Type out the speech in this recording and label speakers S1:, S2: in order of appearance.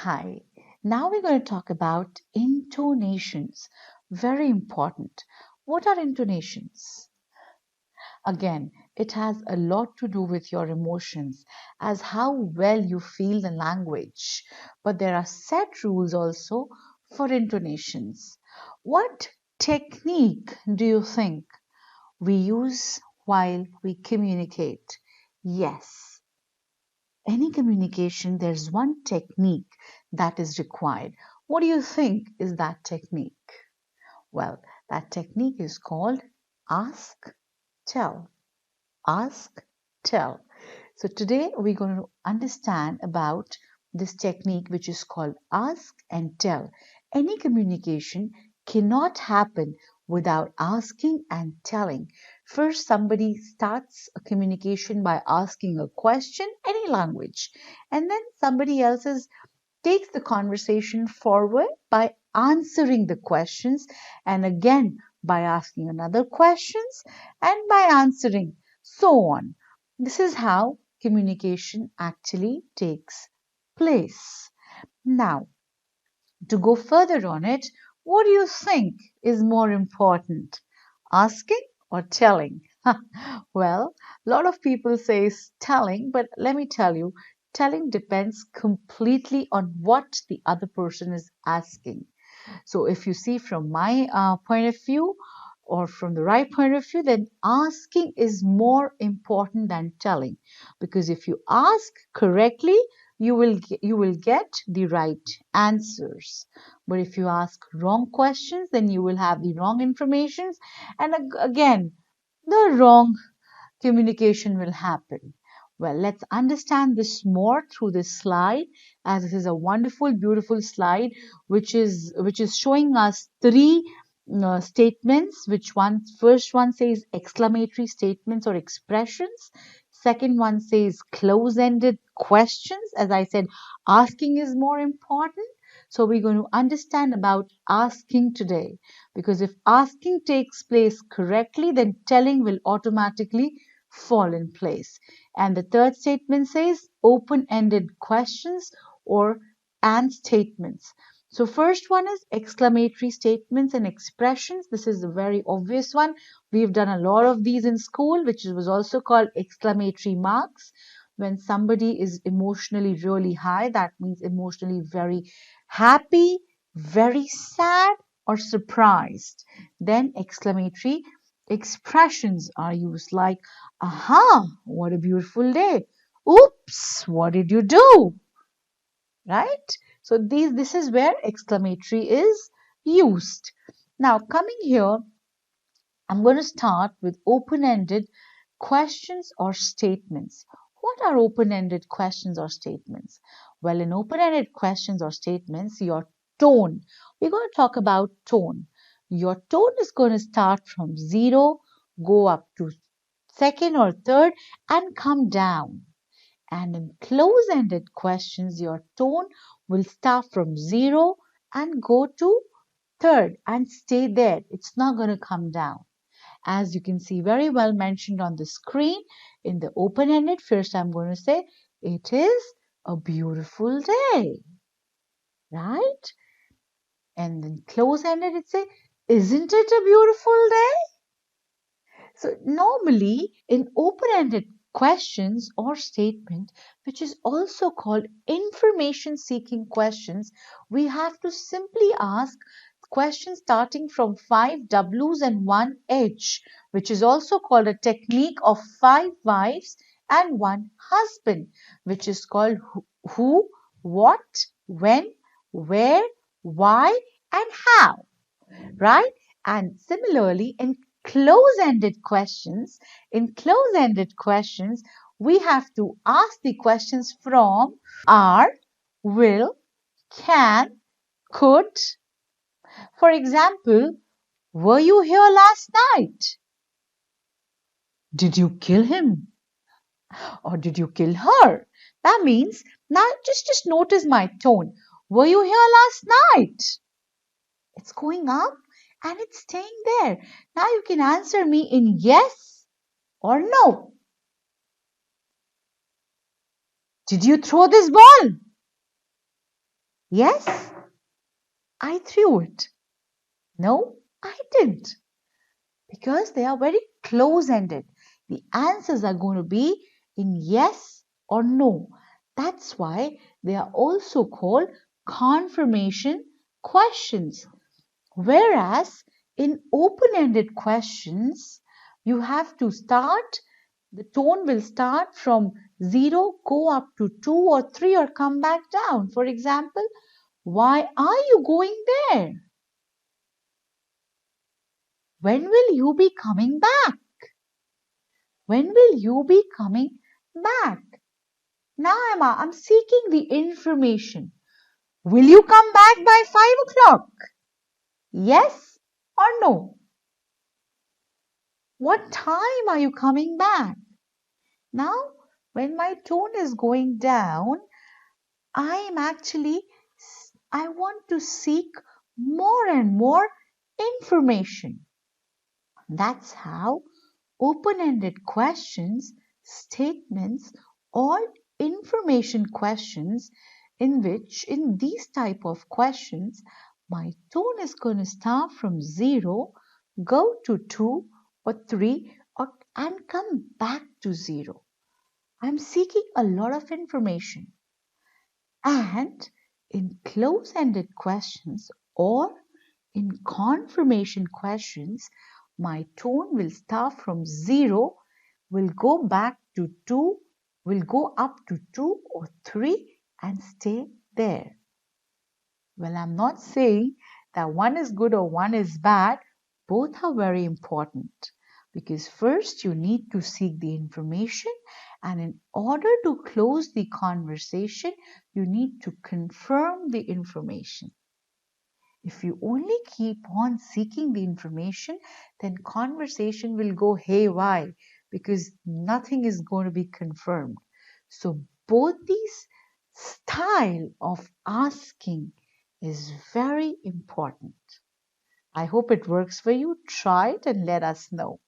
S1: Hi, now we're going to talk about intonations. Very important. What are intonations? Again, it has a lot to do with your emotions, as how well you feel the language. But there are set rules also for intonations. What technique do you think we use while we communicate? Yes, any communication, there's one technique that is required. What do you think is that technique? Well, that technique is called ask, tell. Ask, tell. So today we're going to understand about this technique which is called ask and tell. Any communication cannot happen without asking and telling. First, somebody starts a communication by asking a question, any language, and then somebody else's takes the conversation forward by answering the questions and again by asking another questions and by answering, so on. This is how communication actually takes place. Now, to go further on it, what do you think is more important, asking or telling? Well, a lot of people say telling, but let me tell you, telling depends completely on what the other person is asking. So if you see from my point of view or from the right point of view, then asking is more important than telling, because if you ask correctly, you will get the right answers. But if you ask wrong questions, then you will have the wrong information, and again, the wrong communication will happen. Well, let's understand this more through this slide, as this is a wonderful, beautiful slide, which is showing us three statements. First one says exclamatory statements or expressions. Second one says close-ended questions. As I said, asking is more important. So we're going to understand about asking today, because if asking takes place correctly, then telling will automatically fall in place. And the third statement says open-ended questions or and statements. So first one is exclamatory statements and expressions. This is a very obvious one. We've done a lot of these in school, which was also called exclamatory marks. When somebody is emotionally really high, that means emotionally very happy, very sad, or surprised. Then exclamatory expressions are used like, aha, what a beautiful day. Oops, what did you do? Right? So this is where exclamatory is used. Now coming here, I'm going to start with open-ended questions or statements. What are open-ended questions or statements? Well, in open-ended questions or statements, your tone, we're going to talk about tone. Your tone is going to start from 0, go up to second or third, and come down. And in close-ended questions, your tone will start from 0 and go to third and stay there. It's not going to come down. As you can see very well mentioned on the screen, in the open-ended, first I'm going to say, it is a beautiful day, right? And then close-ended, it say, isn't it a beautiful day? So normally in open-ended questions or statement, which is also called information-seeking questions, we have to simply ask questions starting from 5 W's and 1 H, which is also called a technique of 5 wives and 1 husband, which is called who, what, when, where, why, and how, right? And similarly, close-ended questions, in close-ended questions, we have to ask the questions from are, will, can, could. For example, were you here last night? Did you kill him? Or did you kill her? That means, now just notice my tone. Were you here last night? It's going up and it's staying there. Now you can answer me in yes or no. Did you throw this ball? Yes, I threw it. No, I didn't. Because they are very close ended. The answers are going to be in yes or no. That's why they are also called confirmation questions. Whereas in open ended questions, you have to start, the tone will start from 0, go up to 2 or 3, or come back down. For example, why are you going there? When will you be coming back? When will you be coming back? Now, Emma, I'm seeking the information. Will you come back by 5 o'clock? Yes or no? What time are you coming back? Now, when my tone is going down, I want to seek more and more information. That's how open-ended questions, statements, or information questions, in these type of questions, my tone is going to start from 0, go to 2 or 3, and come back to 0. I'm seeking a lot of information. And in close-ended questions or in confirmation questions, my tone will start from 0, will go back to 2, will go up to 2 or 3 and stay there. Well, I'm not saying that one is good or one is bad. Both are very important, because first you need to seek the information, and in order to close the conversation, you need to confirm the information. If you only keep on seeking the information, then conversation will go haywire, because nothing is going to be confirmed. So both these style of asking is very important. I hope it works for you. Try it and let us know.